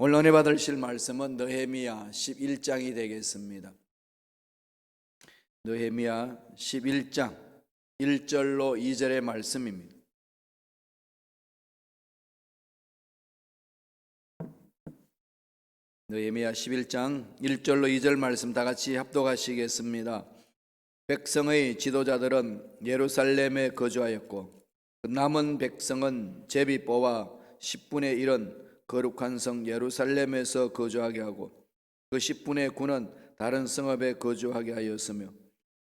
오늘 은혜 받으실 말씀은 느헤미야 11장이 되겠습니다. 느헤미야 11장 1절로 2절의 말씀입니다. 느헤미야 11장 1절로 2절 말씀 다 같이 합독하시겠습니다. 백성의 지도자들은 예루살렘에 거주하였고 그 남은 백성은 제비 뽑아 10분의 1은 거룩한 성 예루살렘에서 거주하게 하고 그 10분의 9는 다른 성읍에 거주하게 하였으며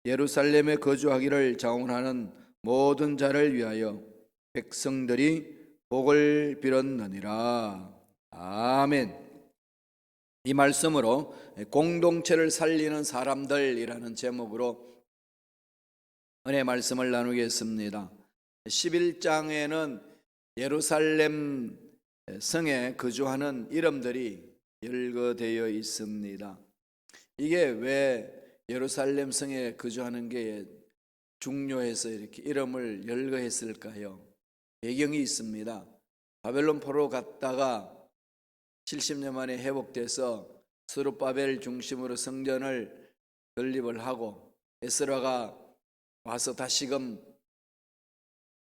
예루살렘에 거주하기를 자원하는 모든 자를 위하여 백성들이 복을 빌었느니라. 아멘. 이 말씀으로 공동체를 살리는 사람들이라는 제목으로 은혜 말씀을 나누겠습니다. 11장에는 예루살렘 성에 거주하는 이름들이 열거되어 있습니다. 이게 왜 예루살렘 성에 거주하는 게 중요해서 이렇게 이름을 열거했을까요? 배경이 있습니다. 바벨론 포로 갔다가 70년 만에 회복돼서 스룹바벨 중심으로 성전을 건립을 하고 에스라가 와서 다시금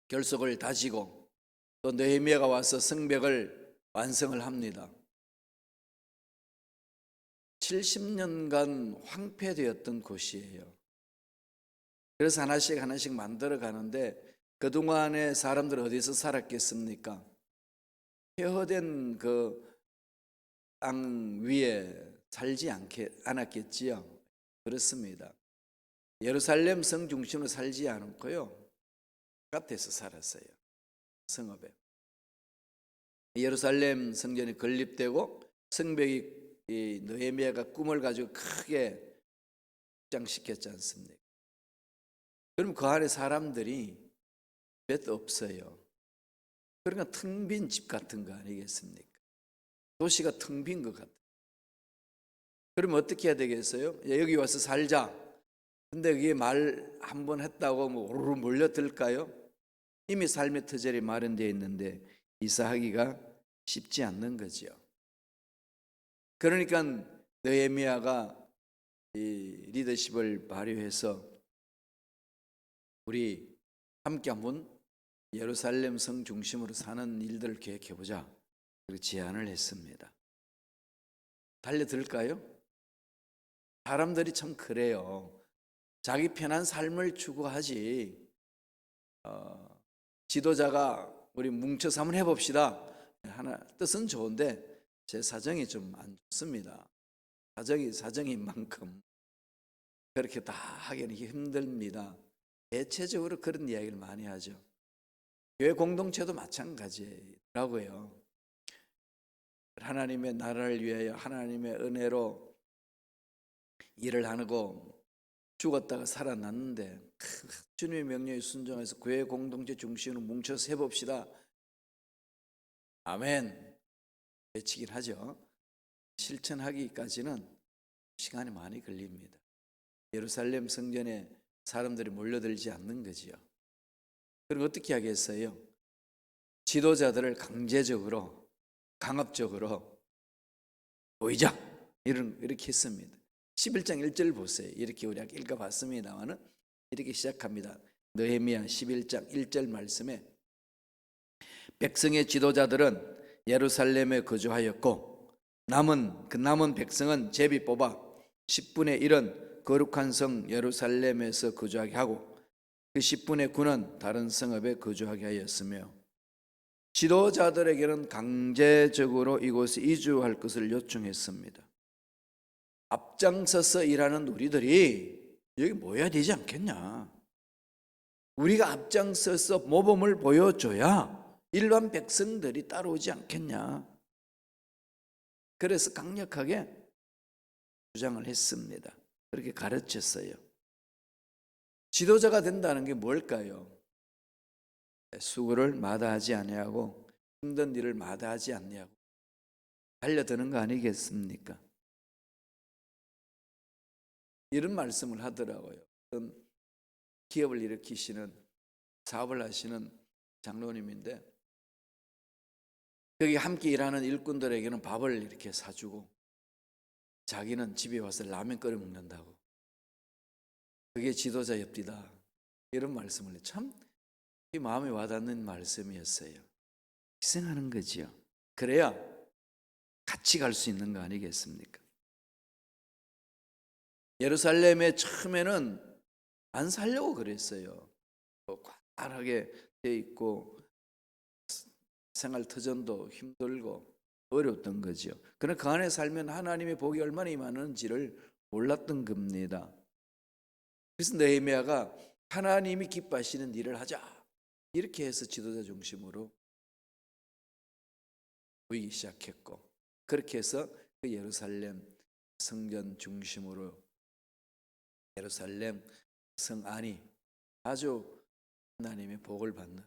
결속을 다지고 또 느헤미야가 와서 성벽을 완성을 합니다. 70년간 황폐되었던 곳이에요. 그래서 하나씩 만들어 가는데 그동안에 사람들 어디서 살았겠습니까? 폐허된 그 땅 위에 살지 않았겠지요. 그렇습니다. 예루살렘 성 중심으로 살지 않았고요, 바깥에서 살았어요. 성읍에. 예루살렘 성전이 건립되고 성벽이 느헤미야가 꿈을 가지고 크게 확장시켰지 않습니까? 그럼 그 안에 사람들이 몇 없어요. 그러니까 텅 빈 집 같은 거 아니겠습니까? 도시가 텅 빈 것 같아요. 그러면 어떻게 해야 되겠어요? 여기 와서 살자. 근데 그게 말 한 번 했다고 뭐 오르르 몰려들까요? 이미 삶의 터전이 마련되어 있는데 이사하기가 쉽지 않는 거죠. 그러니까 느헤미야가 이 리더십을 발휘해서 우리 함께 한번 예루살렘 성 중심으로 사는 일들을 계획해보자, 그렇게 제안을 했습니다. 달려들까요? 사람들이 참 그래요. 자기 편한 삶을 추구하지, 지도자가 우리 뭉쳐서 한번 해봅시다, 하나 뜻은 좋은데 제 사정이 좀 안 좋습니다. 사정인 만큼 그렇게 다 하기는 힘듭니다. 대체적으로 그런 이야기를 많이 하죠. 교회 공동체도 마찬가지라고요. 하나님의 나라를 위하여 하나님의 은혜로 일을 하고 죽었다가 살아났는데 주님의 명령에 순종해서 교회 공동체 중심으로 뭉쳐서 해봅시다, 아멘 외치긴 하죠. 실천하기까지는 시간이 많이 걸립니다. 예루살렘 성전에 사람들이 몰려들지 않는 거지요. 그럼 어떻게 하겠어요? 지도자들을 강제적으로 강압적으로 보이자 이렇게 했습니다. 11장 1절 보세요. 이렇게 우리가 읽어봤습니다만은 이렇게 시작합니다. 느헤미야 11장 1절 말씀에 백성의 지도자들은 예루살렘에 거주하였고 남은 백성은 제비 뽑아 10분의 1은 거룩한 성 예루살렘에서 거주하게 하고 그 10분의 9는 다른 성읍에 거주하게 하였으며 지도자들에게는 강제적으로 이곳에 이주할 것을 요청했습니다. 앞장서서 일하는 우리들이 여기 모여야 되지 않겠냐? 우리가 앞장서서 모범을 보여줘야 일반 백성들이 따라오지 않겠냐? 그래서 강력하게 주장을 했습니다. 그렇게 가르쳤어요. 지도자가 된다는 게 뭘까요? 수고를 마다하지 아니하고 힘든 일을 마다하지 않냐고 달려드는 거 아니겠습니까? 이런 말씀을 하더라고요. 어떤 기업을 일으키시는 사업을 하시는 장로님인데 거기 함께 일하는 일꾼들에게는 밥을 이렇게 사주고 자기는 집에 와서 라면 끓여 먹는다고. 그게 지도자였디다. 이런 말씀을 해요. 참 이 마음에 와닿는 말씀이었어요. 희생하는 거지요. 그래야 같이 갈 수 있는 거 아니겠습니까? 예루살렘에 처음에는 안 살려고 그랬어요. 꽉하게 돼 있고 생활 터전도 힘들고 어려웠던 거죠. 그러나 그 안에 살면 하나님의 복이 얼마나 임하는지를 몰랐던 겁니다. 그래서 느헤미야가 하나님이 기뻐하시는 일을 하자 이렇게 해서 지도자 중심으로 보이기 시작했고, 그렇게 해서 그 예루살렘 성전 중심으로 예루살렘 성 안이 아주 하나님의 복을 받는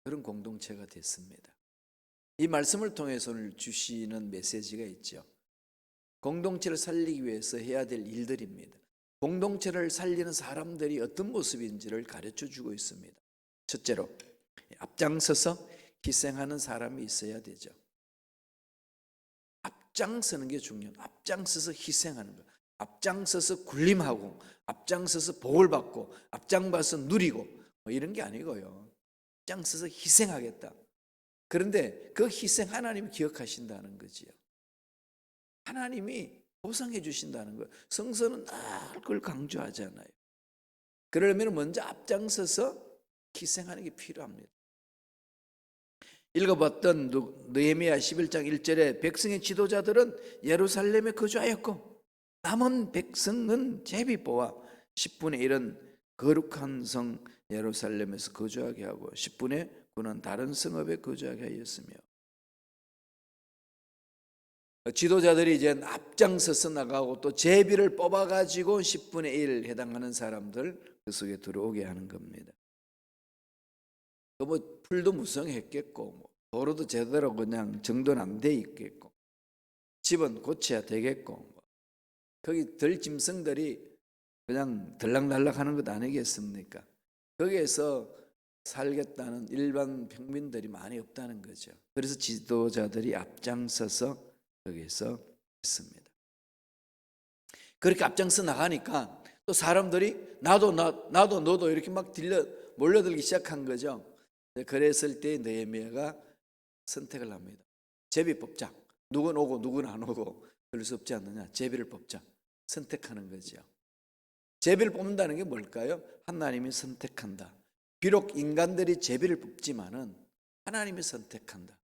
그런 공동체가 됐습니다. 이 말씀을 통해서 오늘 주시는 메시지가 있죠. 공동체를 살리기 위해서 해야 될 일들입니다. 공동체를 살리는 사람들이 어떤 모습인지를 가르쳐 주고 있습니다. 첫째로 앞장서서 희생하는 사람이 있어야 되죠. 앞장서는 게 중요해요. 앞장서서 희생하는 거. 앞장서서 군림하고 앞장서서 복을 받고 앞장서서 누리고 뭐 이런 게 아니고요. 앞장서서 희생하겠다. 그런데 그 희생 하나님이 기억하신다는 거지요. 하나님이 보상해 주신다는 거예요. 성서는 늘 그걸 강조하잖아요. 그러려면 먼저 앞장서서 희생하는 게 필요합니다. 읽어봤던 느헤미야 11장 1절에 백성의 지도자들은 예루살렘에 거주하였고 남은 백성은 제비보와 10분의 1은 거룩한 성 예루살렘에서 거주하게 하고 10분의 9는 다른 성읍에 거주하게 하였으며, 지도자들이 이제 앞장서서 나가고 또 제비를 뽑아가지고 10분의 1 해당하는 사람들 그 속에 들어오게 하는 겁니다. 뭐 풀도 무성했겠고 뭐 도로도 제대로 그냥 정돈 안 돼 있겠고 집은 고쳐야 되겠고 뭐 거기 들 짐승들이 그냥 들락날락하는 것 아니겠습니까? 거기에서 살겠다는 일반 평민들이 많이 없다는 거죠. 그래서 지도자들이 앞장서서 거기에서 했습니다. 그렇게 앞장서 나가니까 또 사람들이 나도 너도 이렇게 막 몰려들기 시작한 거죠. 그랬을 때 느헤미야가 선택을 합니다. 제비 뽑자. 누구는 오고 누구는 안 오고 그럴 수 없지 않느냐. 제비를 뽑자. 선택하는 거죠. 제비를 뽑는다는 게 뭘까요? 하나님이 선택한다. 비록 인간들이 제비를 뽑지만은 하나님이 선택한다.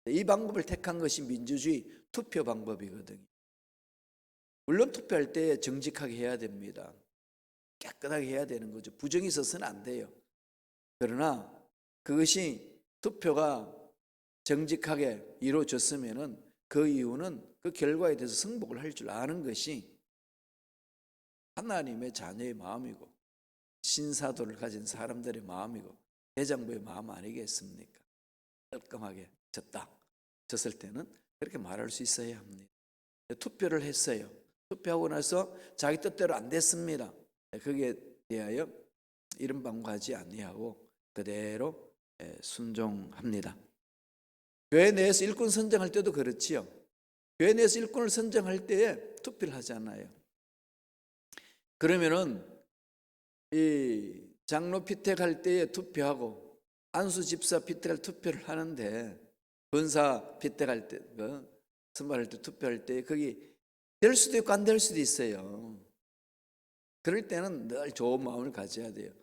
이 방법을 택한 것이 민주주의 투표 방법이거든요. 물론 투표할 때 정직하게 해야 됩니다. 깨끗하게 해야 되는 거죠. 부정이 있어서는 안 돼요. 그러나 그것이 투표가 정직하게 이루어졌으면은 그 이유는 그 결과에 대해서 승복을 할 줄 아는 것이 하나님의 자녀의 마음이고 신사도를 가진 사람들의 마음이고 대장부의 마음 아니겠습니까? 깔끔하게 졌을 때는 그렇게 말할 수 있어야 합니다. 투표를 했어요. 투표하고 나서 자기 뜻대로 안 됐습니다. 거기에 대하여 이런 방구하지 아니하고 그대로 순종합니다. 교회 내에서 일꾼 선정할 때도 그렇지요. 교회 내에서 일꾼을 선정할 때에 투표를 하잖아요. 그러면은 이 장로 피택할 때에 투표하고 안수 집사 피택할 투표를 하는데 권사 피택할 때 선발할 때 투표할 때 거기 될 수도 있고 안 될 수도 있어요. 그럴 때는 늘 좋은 마음을 가져야 돼요.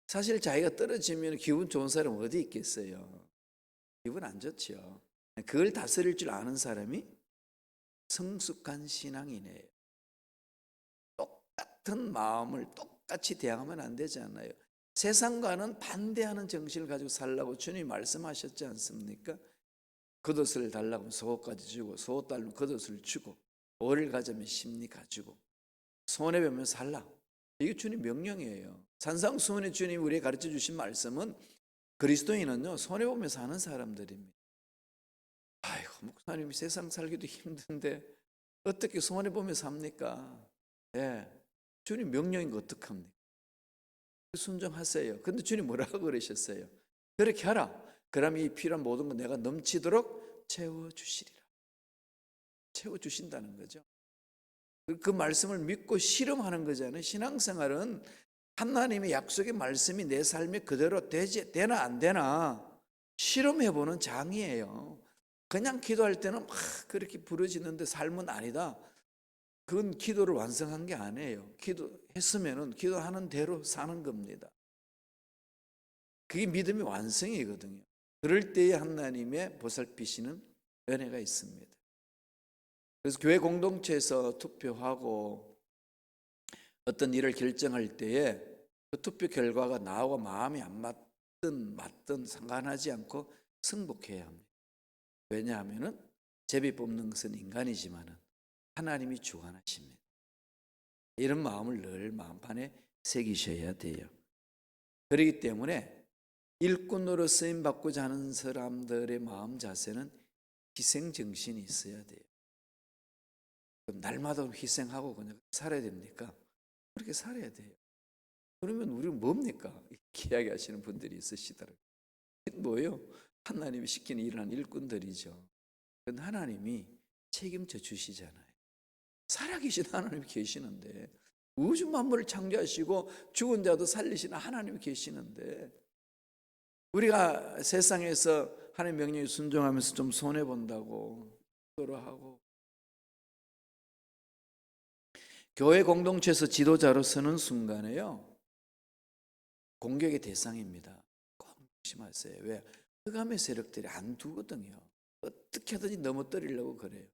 사실 자기가 떨어지면 기분 좋은 사람 어디 있겠어요. 기분 안 좋죠. 그걸 다스릴 줄 아는 사람이 성숙한 신앙이네요. 똑같은 마음을 똑같이 대항하면 안 되잖아요. 세상과는 반대하는 정신을 가지고 살라고 주님이 말씀하셨지 않습니까? 겉옷을 달라고 하면 속옷까지 주고 속옷 달라면 겉옷을 주고 오를 가자면 심리 가지고 손해보면 살라. 이게 주님 명령이에요. 산상수훈의 주님이 우리에게 가르쳐 주신 말씀은 그리스도인은요 손해보며 사는 사람들입니다. 아이고 목사님이 세상 살기도 힘든데 어떻게 손해보며 삽니까? 예, 주님 명령인 거 어떡합니까? 순종하세요. 근데 주님 뭐라고 그러셨어요? 그렇게 하라. 그럼 이 필요한 모든 것 내가 넘치도록 채워주시리라. 채워주신다는 거죠. 그 말씀을 믿고 실험하는 거잖아요. 신앙생활은 하나님의 약속의 말씀이 내 삶에 그대로 되나 안 되나 실험해보는 장이에요. 그냥 기도할 때는 막 그렇게 부르짖는데 삶은 아니다. 그건 기도를 완성한 게 아니에요. 기도했으면은 기도하는 대로 사는 겁니다. 그게 믿음의 완성이거든요. 그럴 때에 하나님의 보살피시는 은혜가 있습니다. 그래서 교회 공동체에서 투표하고 어떤 일을 결정할 때에 그 투표 결과가 나하고 마음이 안 맞든 상관하지 않고 승복해야 합니다. 왜냐하면 제비 뽑는 것은 인간이지만 하나님이 주관하십니다. 이런 마음을 늘 마음판에 새기셔야 돼요. 그렇기 때문에 일꾼으로 쓰임받고자 하는 사람들의 마음 자세는 희생정신이 있어야 돼요. 날마다 희생하고 그냥 살아야 됩니까? 그렇게 살아야 돼요. 그러면 우리는 뭡니까? 이렇게 이야기하시는 분들이 있으시더라고요. 뭐예요? 하나님이 시키는 일을 하는 일꾼들이죠. 그런데 하나님이 책임져 주시잖아요. 살아계신 하나님이 계시는데, 우주 만물을 창조하시고 죽은 자도 살리시는 하나님이 계시는데, 우리가 세상에서 하나님 명령에 순종하면서 좀 손해본다고 하고, 교회 공동체에서 지도자로 서는 순간에요, 공격의 대상입니다. 꼭 조심하세요. 왜? 흑암의 세력들이 안 두거든요. 어떻게 하든지 넘어뜨리려고 그래요.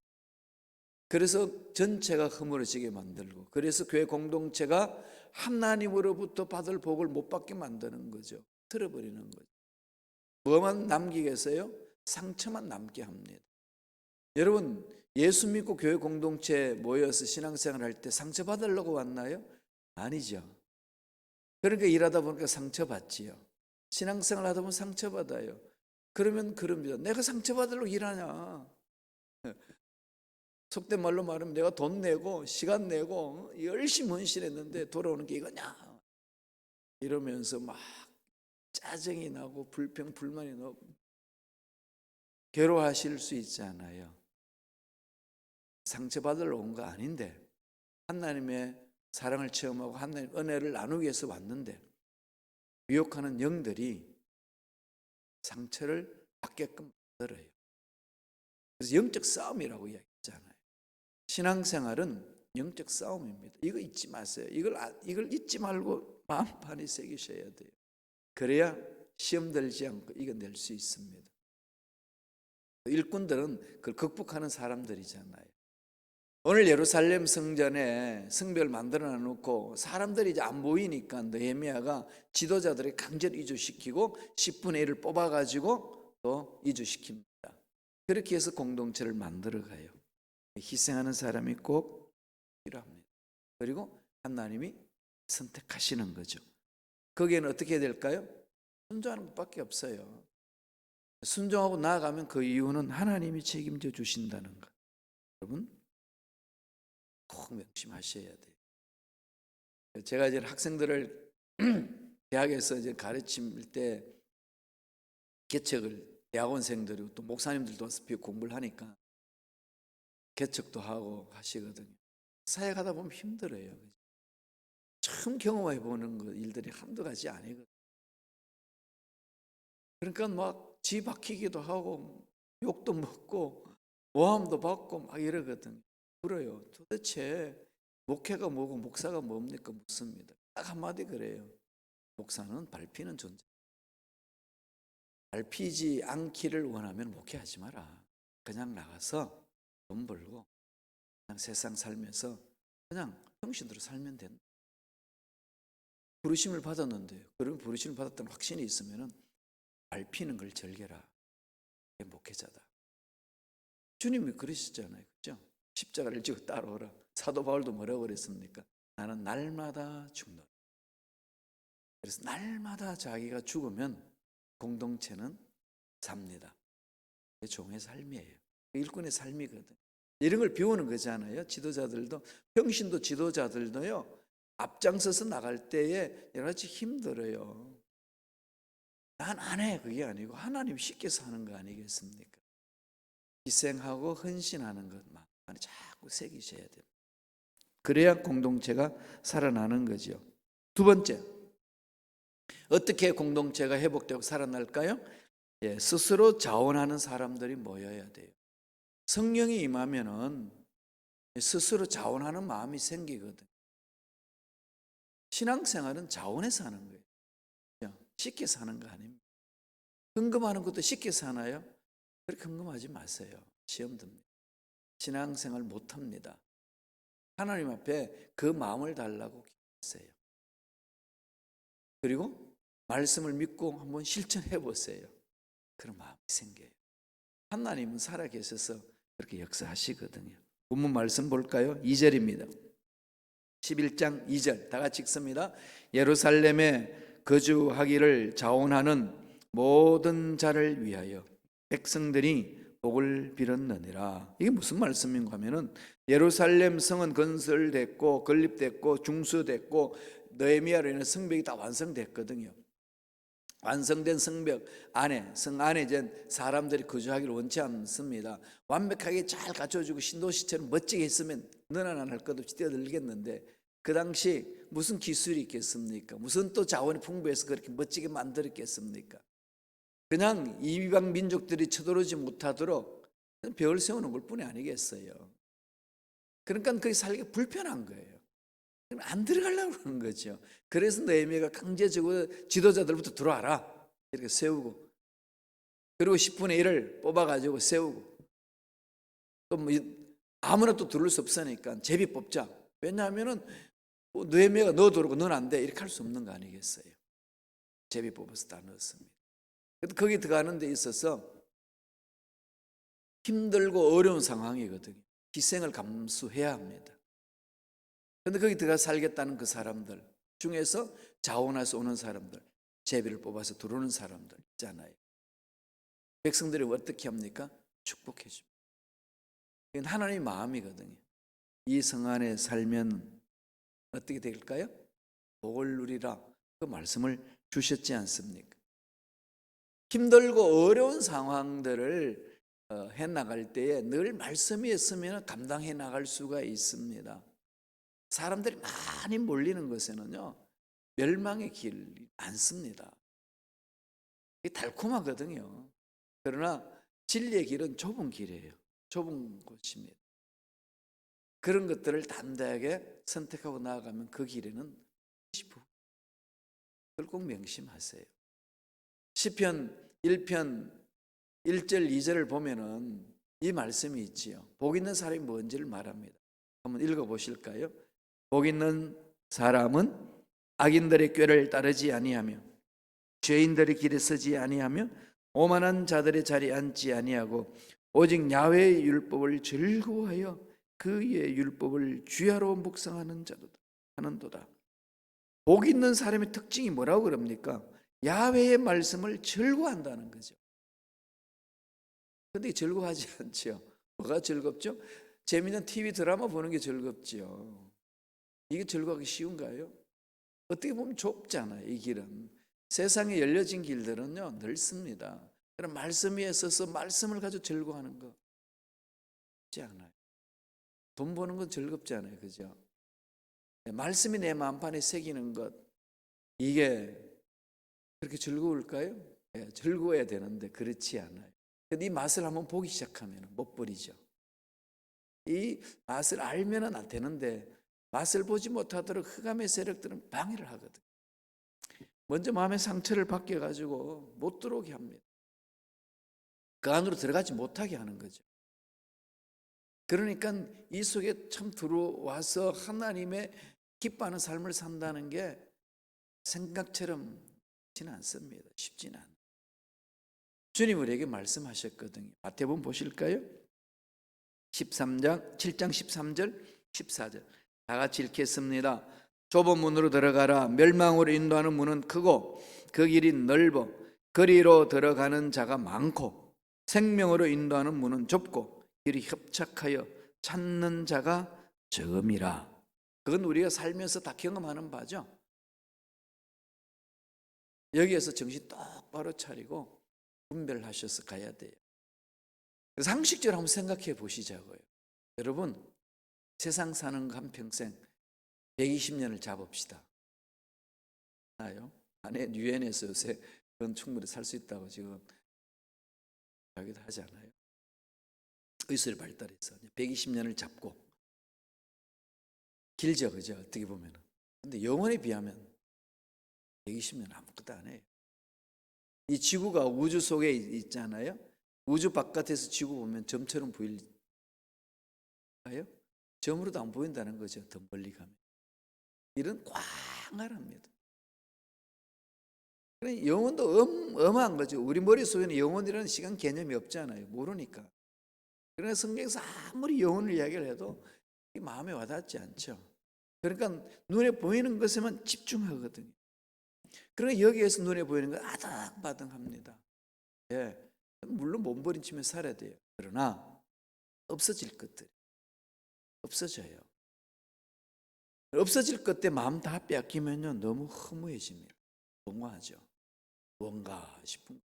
그래서 전체가 허물어지게 만들고, 그래서 교회 공동체가 하나님으로부터 받을 복을 못 받게 만드는 거죠. 틀어버리는 거죠. 뭐만 남기겠어요? 상처만 남게 합니다. 여러분, 예수 믿고 교회 공동체 모여서 신앙생활 할 때 상처받으려고 왔나요? 아니죠. 그러니까 일하다 보니까 상처받지요. 신앙생활 하다 보면 상처받아요. 그러면 그럽니다. 내가 상처받으려고 일하냐? 속된 말로 말하면 내가 돈 내고 시간 내고 열심히 헌신했는데 돌아오는 게 이거냐? 이러면서 막 짜증이 나고 불평 불만이 나고 괴로워하실 수 있잖아요. 상처받으러 온 거 아닌데, 하나님의 사랑을 체험하고 하나님의 은혜를 나누기 위해서 왔는데 유혹하는 영들이 상처를 받게끔 만들어요. 그래서 영적 싸움이라고 이야기했잖아요. 신앙생활은 영적 싸움입니다. 이거 잊지 마세요. 이걸 잊지 말고 마음판에 새기셔야 돼요. 그래야 시험 들지 않고 이겨낼 수 있습니다. 일꾼들은 그걸 극복하는 사람들이잖아요. 오늘 예루살렘 성전에 성벽을 만들어 놓고 사람들이 이제 안 보이니까 느헤미야가 지도자들이 강제로 이주시키고 10분의 1을 뽑아가지고 또 이주시킵니다. 그렇게 해서 공동체를 만들어 가요. 희생하는 사람이 꼭 필요합니다. 그리고 하나님이 선택하시는 거죠. 거기에는 어떻게 해야 될까요? 순종하는 것밖에 없어요. 순종하고 나아가면 그 이유는 하나님이 책임져 주신다는 것. 여러분 꼭 명심하셔야 돼요. 제가 이제 학생들을 대학에서 이제 가르칠 때 개척을 대학원생들이 또 목사님들도 와서 공부를 하니까 개척도 하고 하시거든요. 사회 가다 보면 힘들어요. 처음 경험해 보는 일들이 한두 가지 아니거든요. 그러니까 막 지 박히기도 하고 욕도 먹고 모함도 받고 막 이러거든요. 그래요. 도대체 목회가 뭐고 목사가 뭡니까? 묻습니다. 딱 한마디 그래요. 목사는 밟히는 존재. 밟히지 않기를 원하면 목회하지 마라. 그냥 나가서 돈 벌고 그냥 세상 살면서 그냥 평신도로 살면 된다. 부르심을 받았는데요. 그러면 부르심을 받았다는 확신이 있으면 밟히는 걸 즐겨라. 그게 목회자다. 주님이 그러시잖아요. 그죠? 십자가를 지고 따라오라. 사도 바울도 뭐라고 그랬습니까? 나는 날마다 죽노라. 그래서 날마다 자기가 죽으면 공동체는 삽니다. 그게 종의 삶이에요. 일꾼의 삶이거든. 이런 걸 배우는 거잖아요. 지도자들도, 평신도 지도자들도요, 앞장서서 나갈 때에 여러 가지 힘들어요. 난 안 해, 그게 아니고 하나님 시켜서 하는 거 아니겠습니까? 희생하고 헌신하는 것만 자꾸 새기셔야 돼요. 그래야 공동체가 살아나는 거죠. 두 번째, 어떻게 공동체가 회복되고 살아날까요? 스스로 자원하는 사람들이 모여야 돼요. 성령이 임하면은 스스로 자원하는 마음이 생기거든. 신앙생활은 자원해서 하는 거예요. 쉽게 사는 거 아닙니다. 헌금하는 것도 쉽게 사나요? 그렇게 헌금하지 마세요. 시험 듭니다. 신앙생활 못합니다. 하나님 앞에 그 마음을 달라고 기도하세요. 그리고 말씀을 믿고 한번 실천해 보세요. 그런 마음이 생겨요. 하나님은 살아계셔서 그렇게 역사하시거든요. 본문 말씀 볼까요? 2절입니다. 11장 2절 다 같이 읽습니다. 예루살렘에 거주하기를 자원하는 모든 자를 위하여 백성들이 복을 빌었느니라. 이게 무슨 말씀인가 하면은 예루살렘 성은 건설됐고 건립됐고 중수됐고 느헤미야로 인해 성벽이 다 완성됐거든요. 완성된 성벽 안에, 성 안에 이제 사람들이 거주하기를 원치 않습니다. 완벽하게 잘 갖춰주고 신도시처럼 멋지게 했으면 너나 나나 할 것 없이 뛰어들겠는데 그 당시 무슨 기술이 있겠습니까? 무슨 또 자원이 풍부해서 그렇게 멋지게 만들었겠습니까? 그냥 이방 민족들이 쳐들어오지 못하도록 벽을 세우는 것 뿐이 아니겠어요. 그러니까 거기 살기 불편한 거예요. 안 들어가려고 그러는 거죠. 그래서 느헤미야가 강제적으로 지도자들부터 들어와라 이렇게 세우고, 그리고 10분의 1을 뽑아가지고 세우고, 또 뭐 아무나 또 들을 수 없으니까 제비 뽑자. 왜냐하면은 느헤미야가 너 들어오고 넌 안 돼 이렇게 할 수 없는 거 아니겠어요. 제비 뽑아서 다 넣었습니다. 거기 들어가는 데 있어서 힘들고 어려운 상황이거든요. 희생을 감수해야 합니다. 그런데 거기 들어가 살겠다는 그 사람들 중에서 자원해서 오는 사람들, 제비를 뽑아서 들어오는 사람들 있잖아요. 백성들이 어떻게 합니까? 축복해 줍니다. 이건 하나님의 마음이거든요. 이 성 안에 살면 어떻게 될까요? 복을 누리라, 그 말씀을 주셨지 않습니까? 힘들고 어려운 상황들을 해나갈 때에 늘 말씀이 있으면 감당해 나갈 수가 있습니다. 사람들이 많이 몰리는 것에는요 멸망의 길이 많습니다. 이게 달콤하거든요. 그러나 진리의 길은 좁은 길이에요. 좁은 곳입니다. 그런 것들을 담대하게 선택하고 나아가면 그 길에는 그걸 꼭 명심하세요. 시편 1편 1절 2절을 보면은 이 말씀이 있지요. 복 있는 사람이 뭔지를 말합니다. 한번 읽어보실까요? 복 있는 사람은 악인들의 꾀를 따르지 아니하며 죄인들의 길에 서지 아니하며 오만한 자들의 자리에 앉지 아니하고 오직 야훼의 율법을 즐거워하여 그의 율법을 주야로 묵상하는 자도다 하는도다. 복 있는 사람의 특징이 뭐라고 그럽니까? 야훼의 말씀을 즐거워한다는 거죠. 그런데 즐거워하지 않죠. 뭐가 즐겁죠? 재미있는 TV 드라마 보는 게 즐겁죠. 이게 즐거워하기 쉬운가요? 어떻게 보면 좁잖아요. 이 길은 세상에 열려진 길들은요 넓습니다. 그럼 말씀 위에 서서 말씀을 가지고 즐거워하는 거 쉽지 않아요. 돈 버는 건 즐겁지 않아요, 그죠? 말씀이 내 마음판에 새기는 것, 이게 그렇게 즐거울까요? 즐거워야 되는데 그렇지 않아요. 근데 이 맛을 한번 보기 시작하면 못 버리죠. 이 맛을 알면은 안 되는데 맛을 보지 못하도록 흑암의 세력들은 방해를 하거든. 먼저 마음의 상처를 받게 가지고 못 들어오게 합니다. 그 안으로 들어가지 못하게 하는 거죠. 그러니까 이 속에 참 들어와서 하나님의 기뻐하는 삶을 산다는 게 생각처럼 쉽지는 않습니다. 쉽지는 않아요. 주님 우리에게 말씀하셨거든요. 마태복음 보실까요? 7장 13절 14절 다 같이 읽겠습니다. 좁은 문으로 들어가라. 멸망으로 인도하는 문은 크고 그 길이 넓어 거리로 들어가는 자가 많고 생명으로 인도하는 문은 좁고 길이 협착하여 찾는 자가 적음이라. 그건 우리가 살면서 다 경험하는 바죠. 여기에서 정신 똑 똑바로 차리고 분별하셔서 가야 돼요. 상식적으로 한번 생각해 보시자고요. 여러분, 세상 사는 거 한평생 120년을 잡읍시다. 나요? 안에 유엔에서 요새 그건 충분히 살 수 있다고 지금 하기도 하지 않아요? 의술이 발달해서 120년을 잡고 길죠, 그죠? 어떻게 보면은. 근데 영혼에 비하면 120년 아무것도 안 해요. 이 지구가 우주 속에 있잖아요. 우주 바깥에서 지구 보면 점처럼 보일까요? 점으로도 안 보인다는 거죠. 더 멀리 가면. 이런 광활합니다. 영혼도 엄한 거죠. 우리 머릿속에는 영혼이라는 시간 개념이 없잖아요. 모르니까. 그러나 성경에서 아무리 영혼을 이야기를 해도 마음에 와닿지 않죠. 그러니까 눈에 보이는 것에만 집중하거든요. 그러나 여기에서 눈에 보이는 건 아등바등합니다. 예, 물론 몸부림치며 살아야 돼요. 그러나 없어질 것들이 없어져요. 없어질 것 때 마음 다 빼앗기면요 너무 허무해집니다. 공허하죠. 뭔가 싶은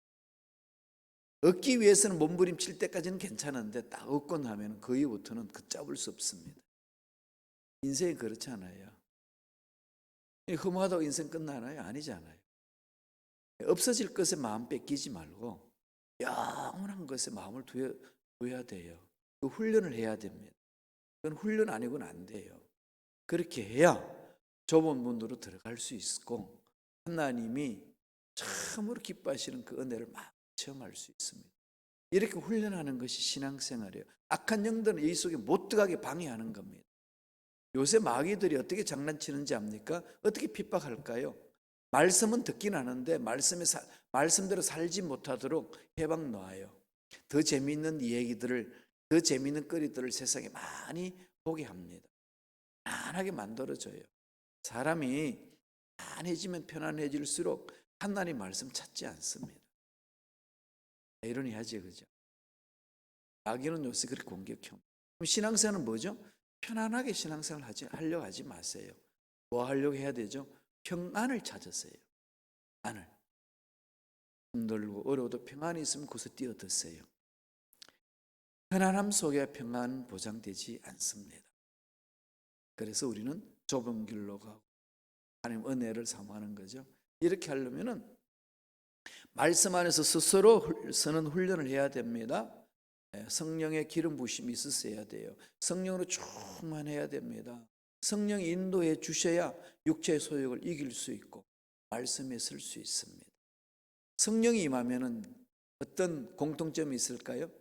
얻기 위해서는 몸부림칠 때까지는 괜찮은데 딱 얻고 나면 그 이후부터는 걷잡을 수 없습니다. 인생이 그렇잖아요. 허무하다고 인생 끝나나요? 아니잖아요. 없어질 것에 마음 뺏기지 말고 영원한 것에 마음을 두어야 돼요. 그 훈련을 해야 됩니다. 그건 훈련 아니고는 안 돼요. 그렇게 해야 좁은 문으로 들어갈 수 있고 하나님이 참으로 기뻐하시는 그 은혜를 막 체험할 수 있습니다. 이렇게 훈련하는 것이 신앙생활이에요. 악한 영들은 이 속에 못 들어가게 방해하는 겁니다. 요새 마귀들이 어떻게 장난치는지 압니까? 어떻게 핍박할까요? 말씀은 듣긴 하는데 말씀대로 살지 못하도록 해방 놓아요. 더 재미있는 얘기들을, 더 재미있는 거리들을 세상에 많이 보게 합니다. 편안하게 만들어줘요. 사람이 편안해질수록 하나님 말씀 찾지 않습니다. 이러니하지, 그죠? 마귀는 요새 그렇게 공격형. 그럼 신앙생활은 뭐죠? 편안하게 신앙생활 하려고 하지 마세요. 뭐 하려고 해야 되죠? 평안을 찾으세요. 안을. 힘들고 어려워도 평안이 있으면 거기서 뛰어드세요. 편안함 속에 평안 보장되지 않습니다. 그래서 우리는 좁은 길로 가고 하나님 은혜를 사모하는 거죠. 이렇게 하려면은 말씀 안에서 스스로 서는 훈련을 해야 됩니다. 성령의 기름 부심이 있어야 돼요. 성령으로 충만해야 됩니다. 성령이 인도해 주셔야 육체의 소욕을 이길 수 있고 말씀에 설 수 있습니다. 성령이 임하면은 어떤 공통점이 있을까요?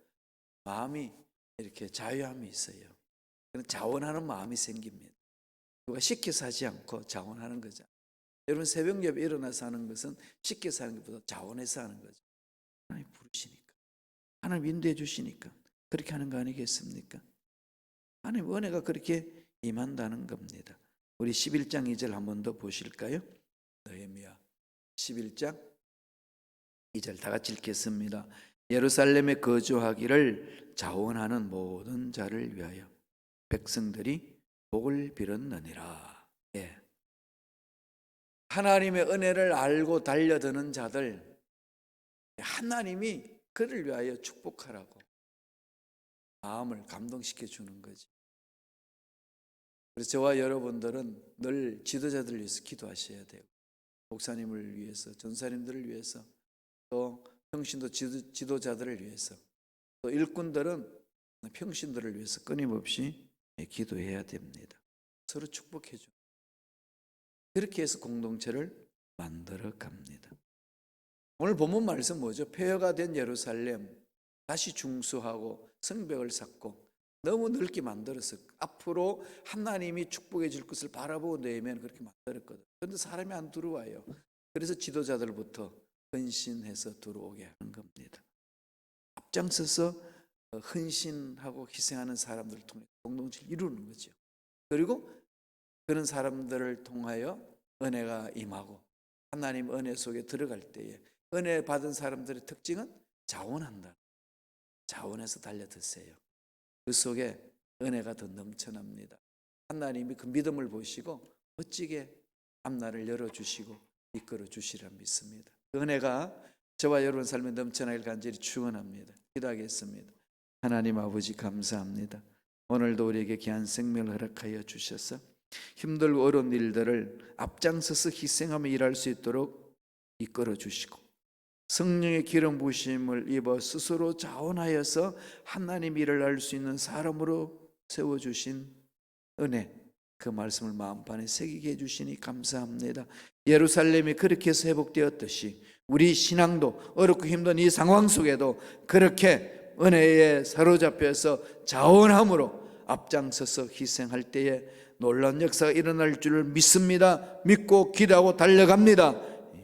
마음이 이렇게 자유함이 있어요. 자원하는 마음이 생깁니다. 누가 시켜서 하지 않고 자원하는 거죠. 여러분 새벽 예배 일어나서 하는 것은 시켜서 하는 것보다 자원해서 하는 거죠. 하나님 부르시니까, 하나님 인도해 주시니까 그렇게 하는 거 아니겠습니까? 하나님 은혜가 그렇게 임한다는 겁니다. 우리 11장 2절 한 번 더 보실까요? 느헤미야 11장 2절 다 같이 읽겠습니다. 예루살렘에 거주하기를 자원하는 모든 자를 위하여 백성들이 복을 빌었느니라. 예. 하나님의 은혜를 알고 달려드는 자들, 하나님이 그를 위하여 축복하라고 마음을 감동시켜 주는 거지. 그래서 저와 여러분들은 늘 지도자들을 위해서 기도하셔야 돼요. 목사님을 위해서, 전사님들을 위해서, 또 평신도 지도자들을 위해서, 또 일꾼들은 평신도를 위해서 끊임없이 기도해야 됩니다. 서로 축복해 줘. 그렇게 해서 공동체를 만들어 갑니다. 오늘 본문 말씀 뭐죠? 폐허가 된 예루살렘 다시 중수하고 성벽을 쌓고 너무 넓게 만들어서 앞으로 하나님이 축복해 줄 것을 바라보고 내면 그렇게 만들었거든요. 그런데 사람이 안 들어와요. 그래서 지도자들부터 헌신해서 들어오게 하는 겁니다. 앞장서서 헌신하고 희생하는 사람들을 통해 공동체를 이루는 거죠. 그리고 그런 사람들을 통하여 은혜가 임하고 하나님 은혜 속에 들어갈 때에 은혜 받은 사람들의 특징은 자원한다. 자원해서 달려드세요. 그 속에 은혜가 더 넘쳐납니다. 하나님이 그 믿음을 보시고 멋지게 앞날을 열어주시고 이끌어 주시리라 믿습니다. 그 은혜가 저와 여러분 삶에 넘쳐나길 간절히 축원합니다. 기도하겠습니다. 하나님 아버지 감사합니다. 오늘도 우리에게 귀한 생명을 허락하여 주셔서 힘들고 어려운 일들을 앞장서서 희생하며 일할 수 있도록 이끌어 주시고 성령의 기름 부으심을 입어 스스로 자원하여서 하나님 일을 할 수 있는 사람으로 세워주신 은혜, 그 말씀을 마음판에 새기게 해주시니 감사합니다. 예루살렘이 그렇게 해서 회복되었듯이 우리 신앙도 어렵고 힘든 이 상황 속에도 그렇게 은혜에 사로잡혀서 자원함으로 앞장서서 희생할 때에 놀라운 역사가 일어날 줄을 믿습니다. 믿고 기도하고 달려갑니다.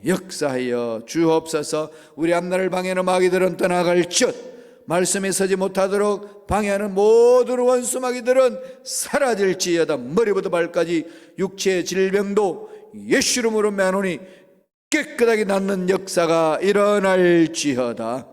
역사하여 주옵소서. 우리 앞날을 방해하는 마귀들은 떠나갈지어다. 말씀에 서지 못하도록 방해하는 모든 원수 마귀들은 사라질지어다. 머리부터 발까지 육체의 질병도 예수 이름으로 매노니 깨끗하게 낫는 역사가 일어날지어다.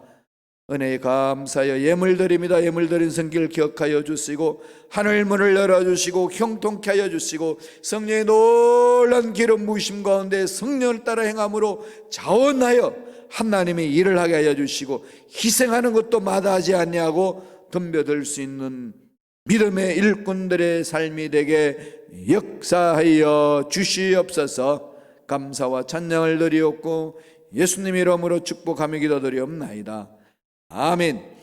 은혜에 감사하여 예물드립니다. 예물드린 성길 기억하여 주시고 하늘 문을 열어주시고 형통케 하여 주시고 성령의 놀라운 기름 부으심 가운데 성령을 따라 행함으로 자원하여 하나님의 일을 하게 하여 주시고 희생하는 것도 마다하지 아니하고 덤벼들 수 있는 믿음의 일꾼들의 삶이 되게 역사하여 주시옵소서. 감사와 찬양을 드리옵고 예수님 이름으로 축복하며 기도드리옵나이다. 아멘.